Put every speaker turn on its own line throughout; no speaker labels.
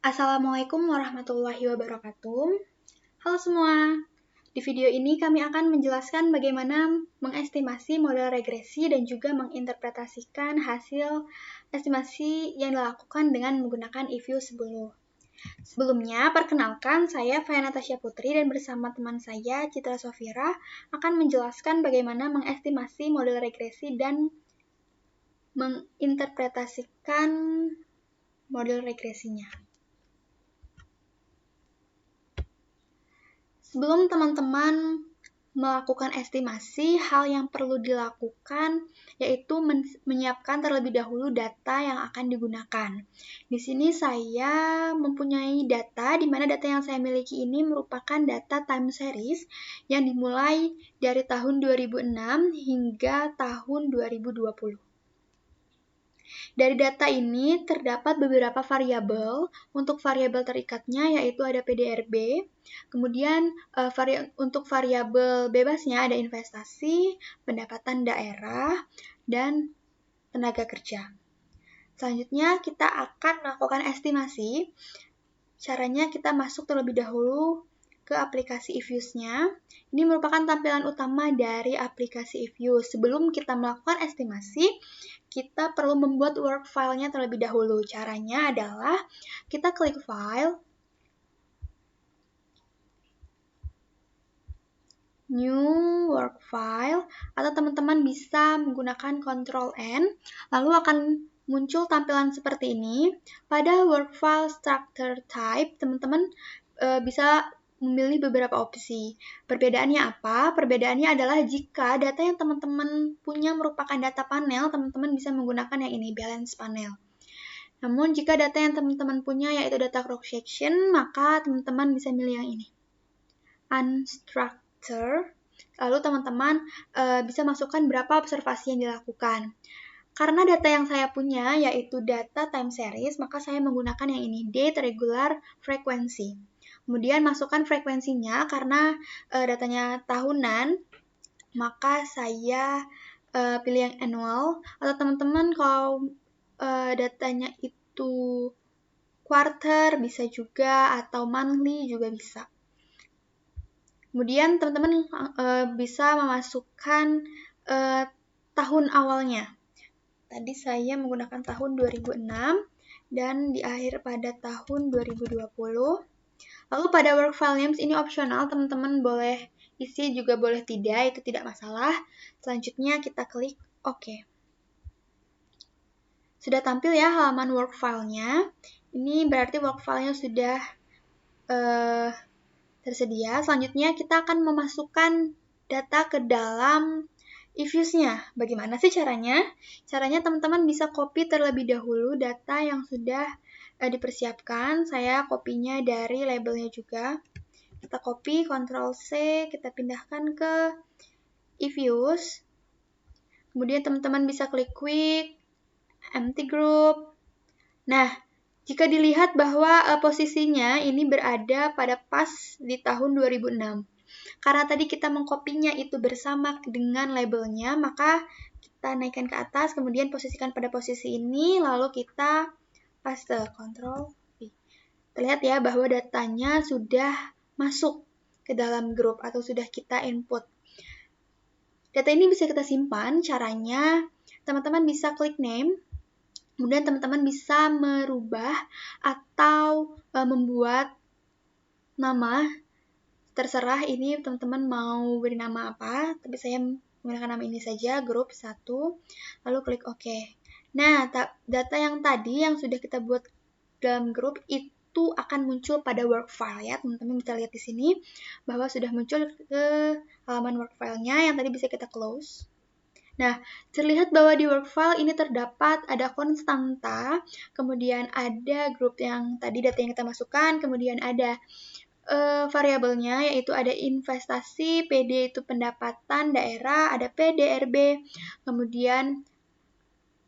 Assalamualaikum warahmatullahi wabarakatuh. Halo semua. Di video ini kami akan menjelaskan bagaimana mengestimasi model regresi dan juga menginterpretasikan hasil estimasi yang dilakukan dengan menggunakan IView 10. Sebelumnya, perkenalkan saya Faya Natasha Putri dan bersama teman saya Citra Sofira akan menjelaskan bagaimana mengestimasi model regresi dan menginterpretasikan model regresinya. Sebelum teman-teman melakukan estimasi, hal yang perlu dilakukan yaitu menyiapkan terlebih dahulu data yang akan digunakan. Di sini saya mempunyai data, di mana data yang saya miliki ini merupakan data time series yang dimulai dari tahun 2006 hingga tahun 2020. Dari data ini terdapat beberapa variabel. Untuk variabel terikatnya yaitu ada PDRB. Kemudian untuk variabel bebasnya ada investasi, pendapatan daerah, dan tenaga kerja. Selanjutnya kita akan melakukan estimasi. Caranya kita masuk terlebih dahulu ke aplikasi IViews-nya. Ini merupakan tampilan utama dari aplikasi IViews. Sebelum kita melakukan estimasi, kita perlu membuat work file-nya terlebih dahulu. Caranya adalah kita klik file, new work file, atau teman-teman bisa menggunakan Ctrl+N, lalu akan muncul tampilan seperti ini. Pada work file structure type, teman-teman bisa memilih beberapa opsi. Perbedaannya apa? Perbedaannya adalah jika data yang teman-teman punya merupakan data panel, teman-teman bisa menggunakan yang ini, balance panel. Namun, jika data yang teman-teman punya yaitu data cross section, maka teman-teman bisa milih yang ini, unstructured. Lalu teman-teman bisa masukkan berapa observasi yang dilakukan. Karena data yang saya punya yaitu data time series, maka saya menggunakan yang ini, date regular frequency. Kemudian masukkan frekuensinya, karena datanya tahunan, maka saya pilih yang annual. Atau teman-teman kalau datanya itu quarter bisa juga, atau monthly juga bisa. Kemudian teman-teman bisa memasukkan tahun awalnya. Tadi saya menggunakan tahun 2006 dan di akhir pada tahun 2020. Lalu pada work file names ini opsional, teman-teman boleh isi juga boleh tidak, itu tidak masalah. Selanjutnya kita klik OK. Sudah tampil ya halaman work file-nya. Ini berarti work file-nya sudah tersedia. Selanjutnya kita akan memasukkan data ke dalam IViews-nya. Bagaimana sih caranya? Caranya teman-teman bisa copy terlebih dahulu data yang sudah dipersiapkan. Saya kopinya dari labelnya juga. Kita copy, Ctrl+C, kita pindahkan ke IViews. Kemudian teman-teman bisa klik quick, empty group. Nah, jika dilihat bahwa posisinya ini berada pada pas di tahun 2006. Karena tadi kita mengkopinya itu bersama dengan labelnya, maka kita naikkan ke atas, kemudian posisikan pada posisi ini, lalu kita paste, Ctrl+V. Terlihat ya bahwa datanya sudah masuk ke dalam grup atau sudah kita input. Data ini bisa kita simpan, caranya teman-teman bisa klik name, kemudian teman-teman bisa merubah atau membuat nama, terserah ini teman-teman mau beri nama apa, tapi saya menggunakan nama ini saja, grup 1, lalu klik OK. Nah, data yang tadi yang sudah kita buat dalam grup itu akan muncul pada work file ya, teman-teman bisa lihat di sini bahwa sudah muncul ke halaman work file-nya yang tadi bisa kita close. Nah, terlihat bahwa di work file ini terdapat ada konstanta, kemudian ada grup yang tadi data yang kita masukkan, kemudian ada variabelnya yaitu ada investasi, PD itu pendapatan daerah, ada PDRB, kemudian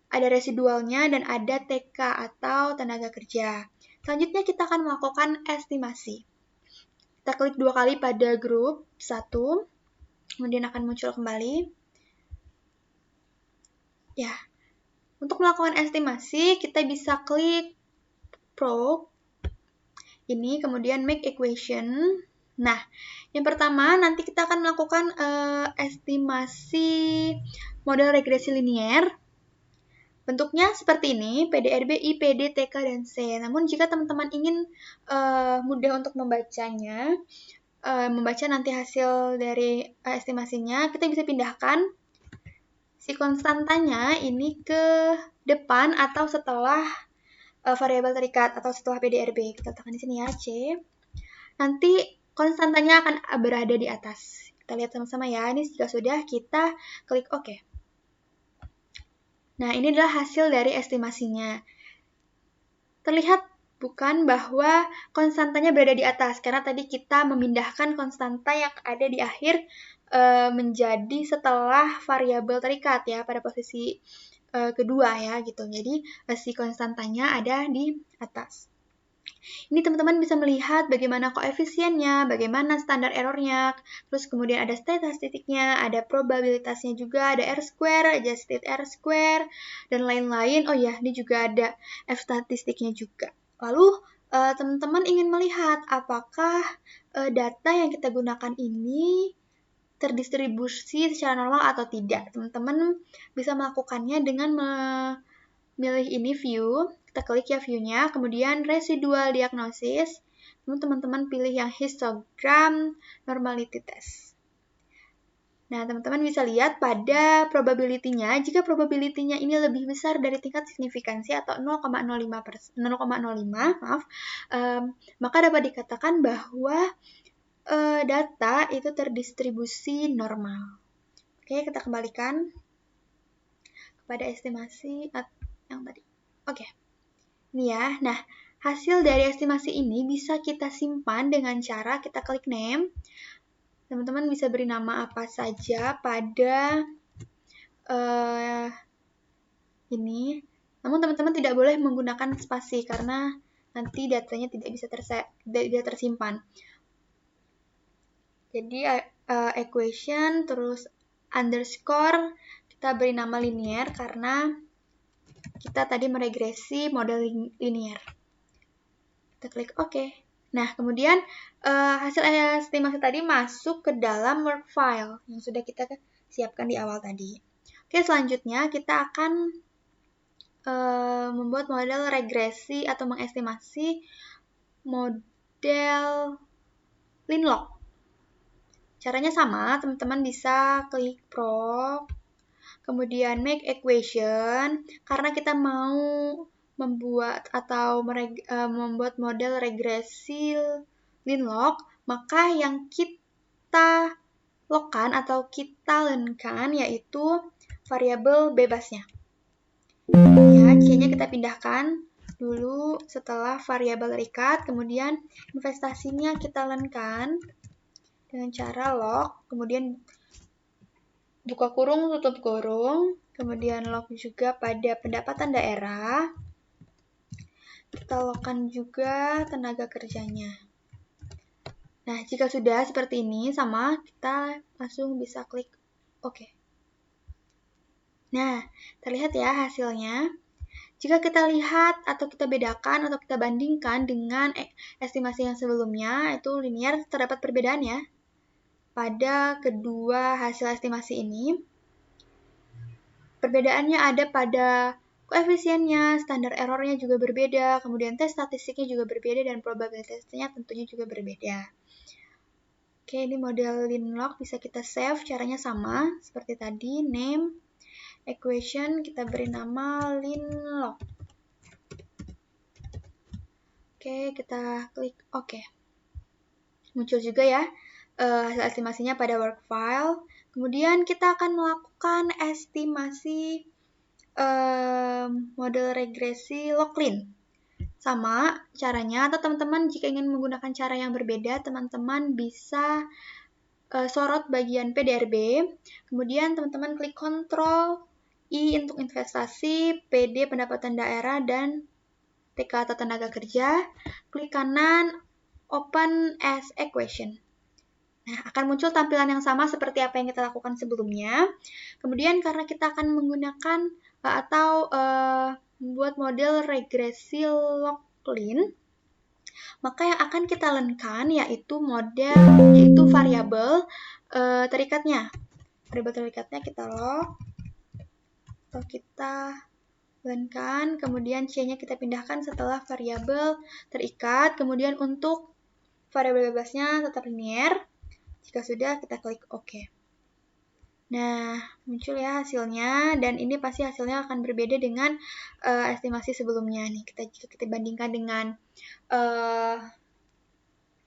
ada residualnya dan ada TK atau tenaga kerja. Selanjutnya kita akan melakukan estimasi. Kita klik 2 kali pada grup 1, kemudian akan muncul kembali. Ya, untuk melakukan estimasi kita bisa klik Pro, ini, kemudian make equation. Nah, yang pertama nanti kita akan melakukan estimasi model regresi linier. Bentuknya seperti ini, PDRB, I, PD, TK, dan C. Namun jika teman-teman ingin mudah untuk membacanya, membaca nanti hasil dari estimasinya, kita bisa pindahkan si konstantanya ini ke depan atau setelah variabel terikat atau setelah PDRB. Kita tekan di sini ya, C. Nanti konstantanya akan berada di atas. Kita lihat sama-sama ya. Ini jika sudah, kita klik OK. Nah, ini adalah hasil dari estimasinya. Terlihat bukan bahwa konstantanya berada di atas, karena tadi kita memindahkan konstanta yang ada di akhir menjadi setelah variabel terikat ya, pada posisi kedua ya gitu. Jadi si konstantanya ada di atas. Ini teman-teman bisa melihat bagaimana koefisiennya, bagaimana standar errornya, terus kemudian ada statistiknya, ada probabilitasnya juga, ada R-square, adjusted R-square, dan lain-lain. Oh ya, ini juga ada F-statistiknya juga. Lalu, teman-teman ingin melihat apakah data yang kita gunakan ini terdistribusi secara normal atau tidak. Teman-teman bisa melakukannya dengan memilih ini view. Kita klik ya view-nya, kemudian residual diagnosis, teman-teman pilih yang histogram normality test. Nah, teman-teman bisa lihat pada probability-nya, jika probability-nya ini lebih besar dari tingkat signifikansi atau 0,05, maka dapat dikatakan bahwa data itu terdistribusi normal. Oke, kita kembalikan kepada estimasi yang tadi. Oke. Ini ya, nah hasil dari estimasi ini bisa kita simpan dengan cara kita klik name. Teman-teman bisa beri nama apa saja pada ini. Namun teman-teman tidak boleh menggunakan spasi karena nanti datanya tidak bisa tersimpan. Jadi equation terus underscore kita beri nama linear karena kita tadi meregresi model linear. Kita klik OK. Nah, kemudian hasil estimasi tadi masuk ke dalam work file yang sudah kita siapkan di awal tadi. Oke, selanjutnya kita akan membuat model regresi atau mengestimasi model Linlog. Caranya sama, teman-teman bisa klik Proc, kemudian make equation, karena kita mau membuat atau membuat model regresi Linlog, maka yang kita logkan atau kita learn-kan yaitu variabel bebasnya. Ya, C-nya kita pindahkan dulu setelah variabel terikat, kemudian investasinya kita learn-kan dengan cara log, kemudian buka kurung, tutup kurung, kemudian log juga pada pendapatan daerah. Kita logkan juga tenaga kerjanya. Nah, jika sudah seperti ini, sama, kita langsung bisa klik OK. Nah, terlihat ya hasilnya. Jika kita lihat atau kita bedakan atau kita bandingkan dengan estimasi yang sebelumnya, itu linear terdapat perbedaan ya. Pada kedua hasil estimasi ini, perbedaannya ada pada koefisiennya, standar errornya juga berbeda, kemudian tes statistiknya juga berbeda, dan probabilitasnya tentunya juga berbeda. Oke, ini model Linlog bisa kita save, caranya sama, seperti tadi, name, equation, kita beri nama Linlog. Oke, kita klik OK. Muncul juga ya hasil estimasinya pada work file. Kemudian kita akan melakukan estimasi model regresi loglin. Sama caranya, atau teman-teman jika ingin menggunakan cara yang berbeda, teman-teman bisa sorot bagian PDRB, kemudian teman-teman klik Ctrl I untuk investasi, PD pendapatan daerah, dan TK atau tenaga kerja, klik kanan Open as Equation. Nah, akan muncul tampilan yang sama seperti apa yang kita lakukan sebelumnya. Kemudian karena kita akan menggunakan atau membuat model regresi loglin, Maka yang akan kita learn-kan yaitu variabel terikatnya. Variabel terikatnya kita lock atau kita learn-kan, kemudian C-nya kita pindahkan setelah variabel terikat, kemudian untuk variabel bebasnya tetap linear. Jika sudah, kita klik OK. Nah, muncul ya hasilnya, dan ini pasti hasilnya akan berbeda dengan estimasi sebelumnya nih. Jika kita bandingkan dengan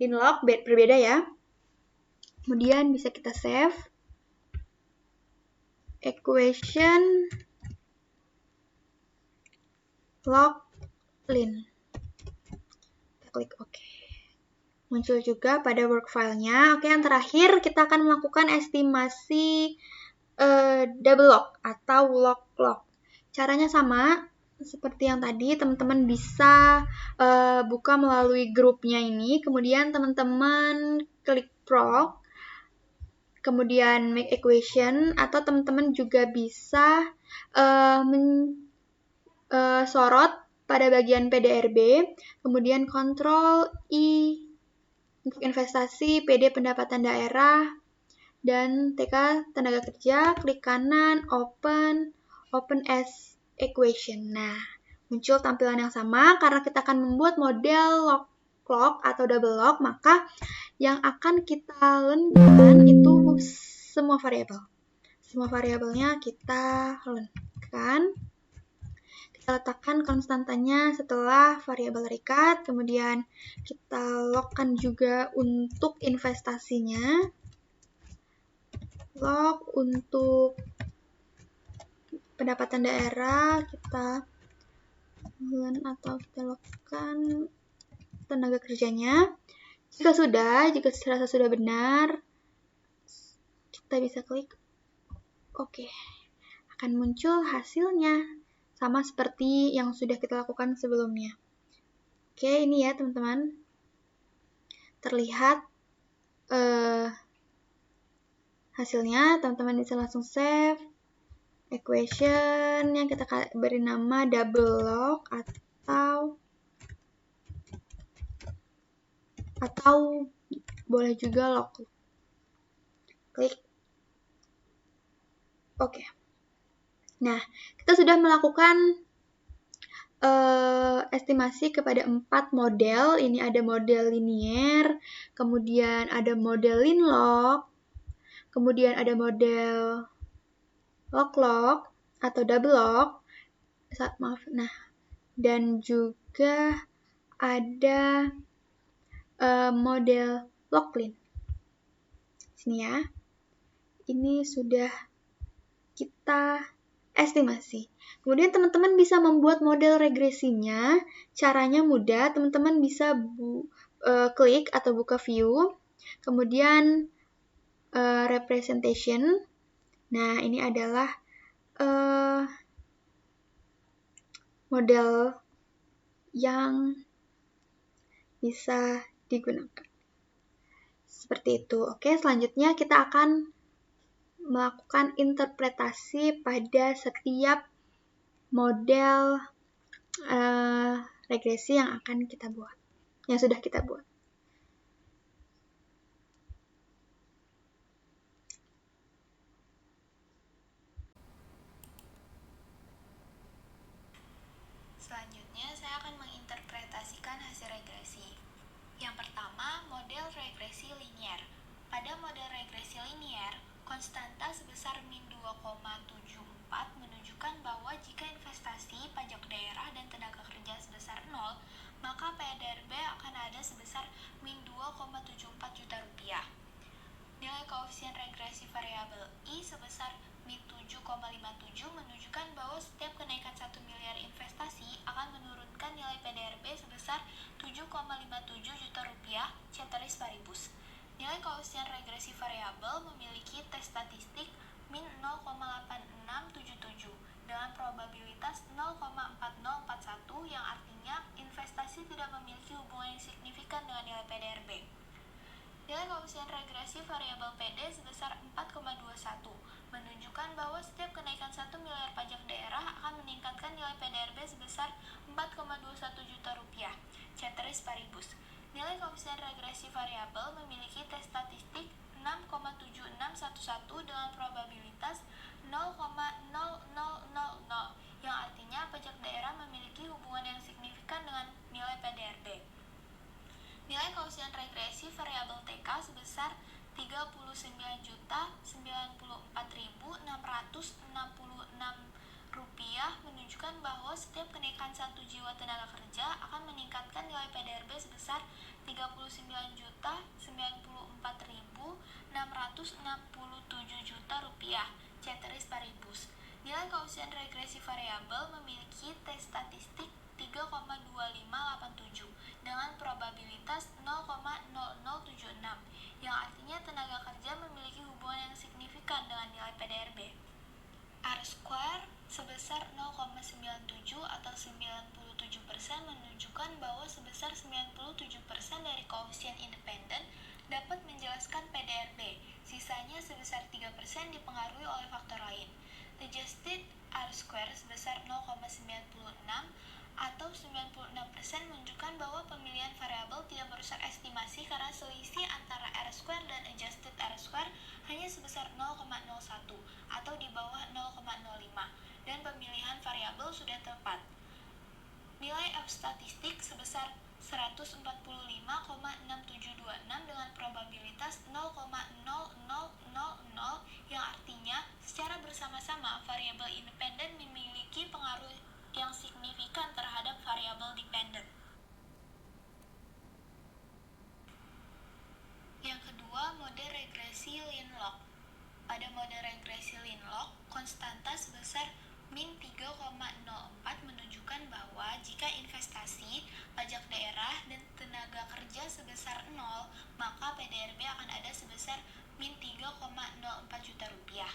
linlog, berbeda ya. Kemudian bisa kita save equation log lin. Kita klik OK. Muncul juga pada work file-nya. Oke, yang terakhir kita akan melakukan estimasi double log atau log. Caranya sama seperti yang tadi, teman-teman bisa buka melalui grupnya ini, kemudian teman-teman klik proc, kemudian make equation, atau teman-teman juga bisa sorot pada bagian PDRB, kemudian Ctrl I untuk investasi, PD pendapatan daerah, dan TK tenaga kerja, klik kanan, open as equation. Nah, muncul tampilan yang sama karena kita akan membuat model log atau double log, maka yang akan kita learn-kan itu semua variabel. Semua variabelnya kita learn-kan. Kita letakkan konstantanya setelah variabel terikat, kemudian kita log-kan juga untuk investasinya. Log untuk pendapatan daerah, kita logkan tenaga kerjanya. Jika serasa sudah benar, kita bisa klik OK. Akan muncul hasilnya, sama seperti yang sudah kita lakukan sebelumnya. Oke, ini ya teman-teman. Terlihat hasilnya, teman-teman bisa langsung save equation yang kita beri nama double log atau boleh juga log. Klik OK. Nah, kita sudah melakukan estimasi kepada 4 model. Ini ada model linear, kemudian ada model linlog, kemudian ada model log-log atau double log. Nah, dan juga ada model loglin. Sini ya. Ini sudah kita estimasi. Kemudian teman-teman bisa membuat model regresinya. Caranya mudah, teman-teman bisa klik atau buka view, kemudian representation. Nah, ini adalah model yang bisa digunakan. Seperti itu. Oke, selanjutnya kita akan melakukan interpretasi pada setiap model regresi yang akan kita buat, yang sudah kita buat.
Selanjutnya, saya akan menginterpretasikan hasil regresi. Yang pertama, model regresi linear. Pada model regresi linear, konstanta sebesar min 2,74 menunjukkan bahwa jika investasi, pajak daerah, dan tenaga kerja sebesar 0, maka PDRB akan ada sebesar min 2,74 juta rupiah. Nilai koefisien regresi variabel I sebesar min 7,57 menunjukkan bahwa setiap kenaikan 1 miliar investasi akan menurunkan nilai PDRB sebesar 7,57 juta rupiah ceteris paribus. Nilai koefisien regresi variabel memiliki tes statistik min 0,8677 dengan probabilitas 0,4041 yang artinya investasi tidak memiliki hubungan yang signifikan dengan nilai PDRB. Nilai koefisien regresi variabel PD sebesar 4,21 menunjukkan bahwa setiap kenaikan 1 miliar pajak daerah akan meningkatkan nilai PDRB sebesar 4,21 juta rupiah ceteris paribus. Nilai koefisien regresi variabel memiliki tes statistik 6,7611 dengan probabilitas 0,0000, yang artinya pajak daerah memiliki hubungan yang signifikan dengan nilai PDRB. Nilai koefisien regresi variabel TK sebesar Rp94.094.666 menunjukkan bahwa setiap kenaikan 1 jiwa tenaga kerja akan meningkatkan nilai PDRB sebesar Rp39.946.667 ceteris paribus. Nilai koefisien regresi variabel memiliki tes statistik 3,2587 dengan probabilitas 0,0076, yang artinya tenaga kerja memiliki hubungan yang signifikan dengan nilai PDRB. R-square sebesar 0,97 atau 97% menunjukkan bahwa sebesar 97% dari koefisien independen dapat menjelaskan PDRB, sisanya sebesar 3% dipengaruhi oleh faktor lain. Adjusted R-square sebesar 0,96 atau 96% menunjukkan bahwa pemilihan variabel tidak merusak estimasi karena selisih antara R-square dan adjusted R-square hanya sebesar 0,01 atau di bawah 0,05 dan pemilihan variabel sudah tepat. Nilai F statistik sebesar 145,6726 dengan probabilitas 0,0000, yang artinya secara bersama-sama variabel independen memiliki pengaruh yang signifikan terhadap variabel dependen. Yang kedua, mode regresi Lin-Log. Pada mode regresi Lin-Log, konstanta sebesar min 3,04 menunjukkan bahwa jika investasi, pajak daerah, dan tenaga kerja sebesar 0, maka PDRB akan ada sebesar min 3,04 juta rupiah.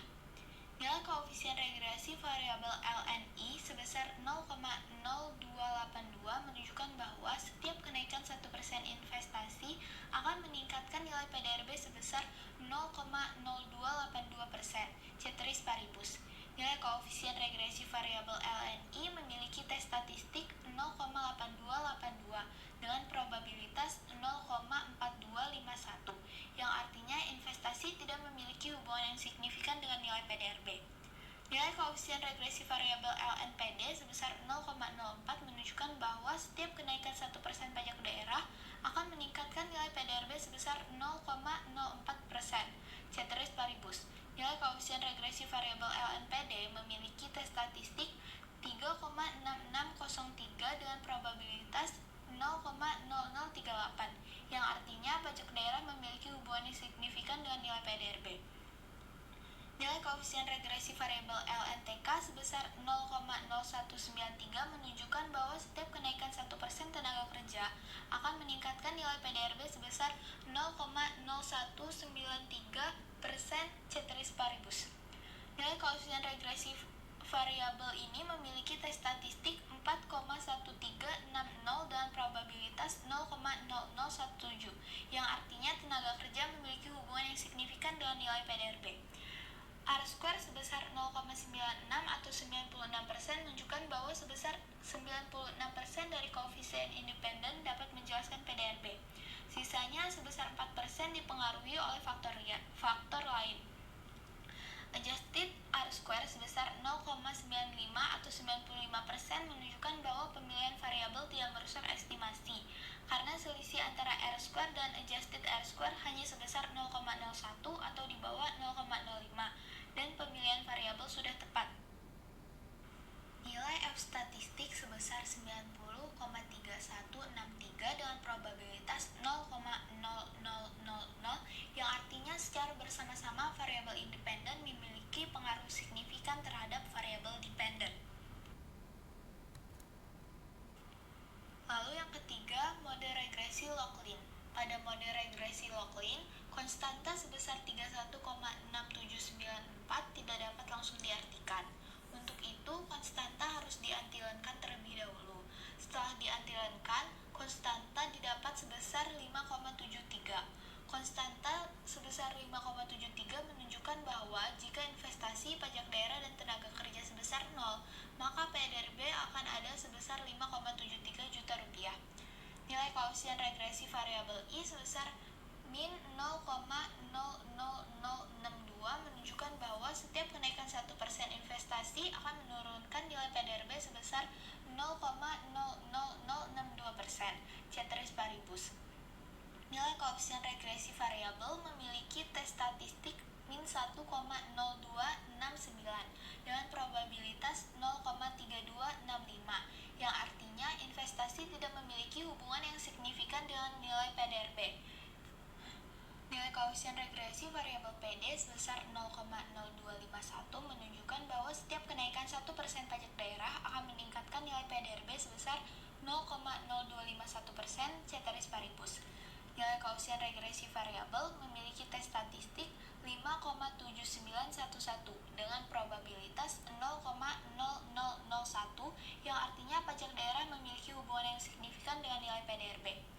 Nilai koefisien regresi variabel LNI sebesar 0,0282 menunjukkan bahwa setiap kenaikan 1% investasi akan meningkatkan nilai PDRB sebesar 0,0282%, ceteris paribus. Nilai koefisien regresi variabel LNI memiliki tes statistik 0,8282 dengan probabilitas 0,4251, yang artinya investasi tidak memiliki hubungan yang signifikan dengan nilai PDRB. Nilai koefisien regresi variabel LNPD sebesar 0,04 menunjukkan bahwa setiap kenaikan 1% pajak daerah akan meningkatkan nilai PDRB sebesar 0,04%, ceteris paribus. Nilai koefisien regresi variabel LNPD memiliki tes statistik 3,6603 dengan probabilitas 0,0038, yang artinya pajak daerah memiliki hubungan yang signifikan dengan nilai PDRB. Nilai koefisien regresi variabel LNTK sebesar 0,0193 menunjukkan bahwa setiap kenaikan 1% tenaga kerja akan meningkatkan nilai PDRB sebesar 0,0193%, ceteris paribus. Nilai koefisien regresi variabel ini memiliki tes statistik 4,1360 dengan probabilitas 0,0017, yang artinya tenaga kerja memiliki hubungan yang signifikan dengan nilai PDRB. R-square sebesar 0,96 atau 96% menunjukkan bahwa sebesar 96% dari koefisien independen dapat menjelaskan PDRB. Sisanya sebesar 4% dipengaruhi oleh faktor lain. Adjusted R-square sebesar 0,95 atau 95% menunjukkan bahwa pemilihan variabel tidak merusak estimasi karena selisih antara R-square dan adjusted R-square hanya sebesar 0,01 atau di bawah 0,05 dan pemilihan variabel sudah tepat. Nilai F statistik sebesar 90,3163 dengan probabilitas 0,0000, yang artinya secara bersama-sama variabel independen memiliki pengaruh signifikan terhadap variabel dependen. Lalu yang ketiga, mode regresi Log-Lin. Pada mode regresi Log-Lin, konstanta sebesar 31,6794 tidak dapat langsung diartikan. Untuk itu, konstanta harus diantilenkan terlebih dahulu. Setelah diantilenkan, konstanta didapat sebesar 5,73. Konstanta sebesar 5,73 menunjukkan bahwa jika investasi, pajak daerah, dan tenaga kerja sebesar 0, maka PDRB akan ada sebesar 5,73 juta rupiah. Nilai koefisien regresi variabel I sebesar min 0,00062 menunjukkan bahwa setiap kenaikan 1% investasi akan menurunkan nilai PDRB sebesar 0,00062%. Ceteris paribus. Nilai koefisien regresi variabel memiliki tes statistik min 1,0269 dengan probabilitas 0,3265, yang artinya investasi tidak memiliki hubungan yang signifikan dengan nilai PDRB. Nilai koefisien regresi variabel PD sebesar 0,0251 menunjukkan bahwa setiap kenaikan 1% pajak daerah akan meningkatkan nilai PDRB sebesar 0,0251%. Ceteris paribus. Nilai koefisien regresi variabel memiliki tes statistik 5,7911 dengan probabilitas 0,0001, yang artinya pajak daerah memiliki hubungan yang signifikan dengan nilai PDRB.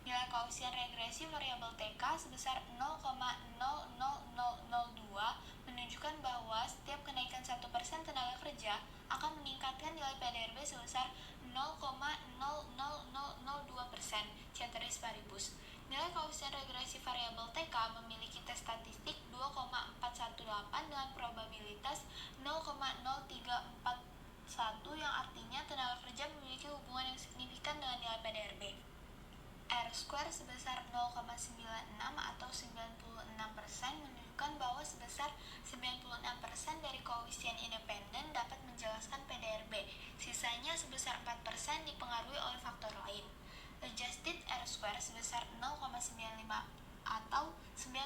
Nilai koefisien regresi variabel TK sebesar 0,00002 menunjukkan bahwa setiap kenaikan 1% tenaga kerja akan meningkatkan nilai PDRB sebesar 0,00002%. Ceteris paribus. Nilai koefisien regresi variabel TK memiliki tes statistik 2,418 dengan probabilitas 0,0341, yang artinya tenaga kerja memiliki hubungan yang signifikan dengan nilai PDRB. R-square sebesar 0,96 atau 96% menunjukkan bahwa sebesar 96% dari koefisien independen dapat menjelaskan PDRB. Sisanya sebesar 4% dipengaruhi oleh faktor lain. Adjusted R-square sebesar 0,95 atau 95%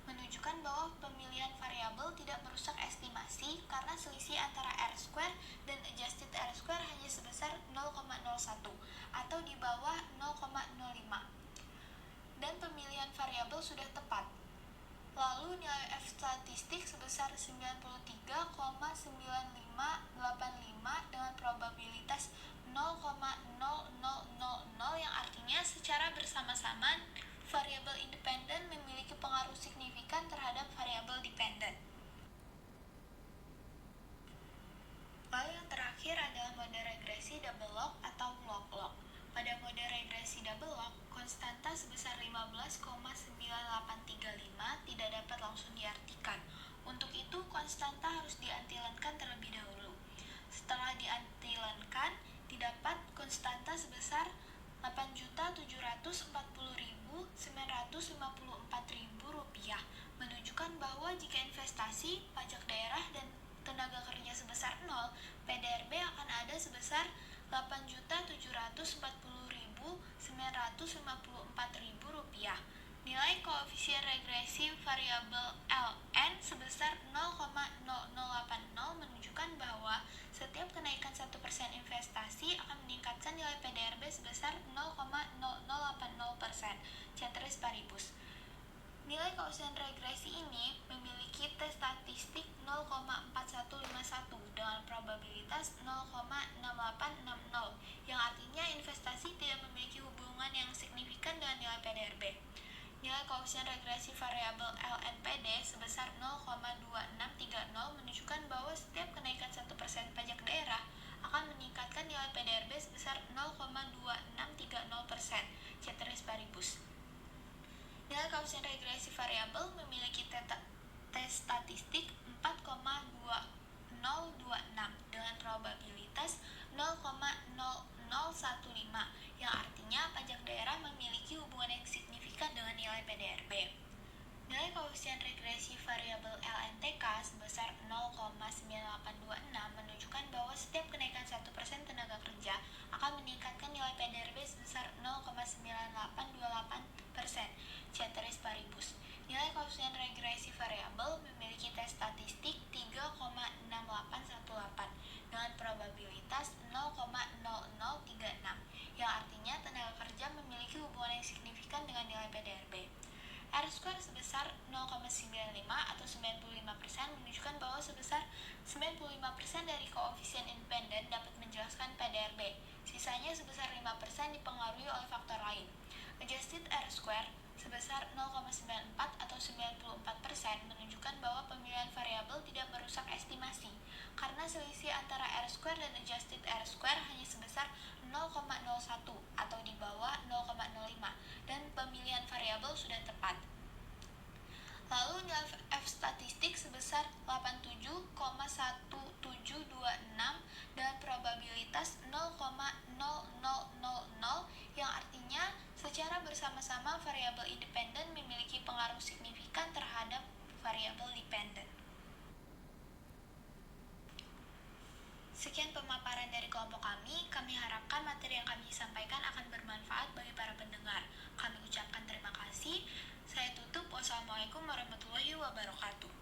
menunjukkan bahwa pemilihan variabel tidak merusak estimasi karena selisih antara R-square dan adjusted R-square hanya sebesar 0,01 atau di bawah 0,05, dan pemilihan variabel sudah tepat. Lalu nilai F statistik sebesar 93,9585 dengan probabilitas 0,0000, yang artinya secara bersama-sama variabel independen memiliki pengaruh signifikan terhadap variabel dependen. Lalu yang terakhir adalah mode regresi double log atau log-log. Pada mode regresi double log, konstanta sebesar 15,9835 tidak dapat langsung diartikan. Untuk itu, konstanta harus diantilenkan terlebih dahulu. Setelah diantilenkan, didapat konstanta sebesar 8.740.954.000 rupiah, menunjukkan bahwa jika investasi, pajak daerah, dan tenaga kerja sebesar 0, PDRB akan ada sebesar 8.740.954.000 rupiah. Nilai koefisien regresi variabel Ln sebesar 0,0080 menunjukkan bahwa setiap kenaikan 1% investasi akan meningkatkan nilai PDRB sebesar 0,0080%. Ceteris paribus. Nilai koefisien regresi ini memiliki tes statistik 0,4151 dengan probabilitas 0,6860, yang artinya investasi tidak memiliki hubungan yang signifikan dengan nilai PDRB. Nilai koefisien regresi variabel LNPD sebesar 0,2630 menunjukkan bahwa setiap kenaikan 1% pajak daerah akan meningkatkan nilai PDRB sebesar 0,2630%. Ceteris paribus. Nilai koefisien regresi variabel memiliki tes statistik 4,2026 dengan probabilitas 0,0015, yang artinya pajak daerah memiliki hubungan yang signifikan dengan nilai PDRB. Nilai koefisien regresi variabel LNTK sebesar 0,9826 menunjukkan bahwa setiap kenaikan 1% tenaga kerja akan meningkatkan nilai PDRB sebesar 0,9828%. Ceteris paribus. Nilai koefisien regresi variabel memiliki tes statistik 3,6818 dengan probabilitas 0,0036, yang artinya tenaga kerja memiliki hubungan yang signifikan dengan nilai PDRB. R-square sebesar 0,95 atau 95% menunjukkan bahwa sebesar 95% dari koefisien independen dapat menjelaskan PDRB. Sisanya sebesar 5% dipengaruhi oleh faktor lain. Adjusted R-square sebesar 0,94 atau 94% menunjukkan bahwa pemilihan variabel tidak merusak estimasi, karena selisih antara R-square dan adjusted R-square hanya sebesar 0,01 atau di bawah 0,05, dan pemilihan variabel sudah tepat. Lalu nilai F statistik sebesar 87,1726 dan probabilitas 0,0000, yang artinya secara bersama-sama variabel independen memiliki pengaruh signifikan terhadap variabel dependen. Sekian pemaparan dari kelompok kami harapkan materi yang kami sampaikan akan bermanfaat bagi para pendengar. Kami ucapkan terima kasih. Saya tutup. Wassalamualaikum warahmatullahi wabarakatuh.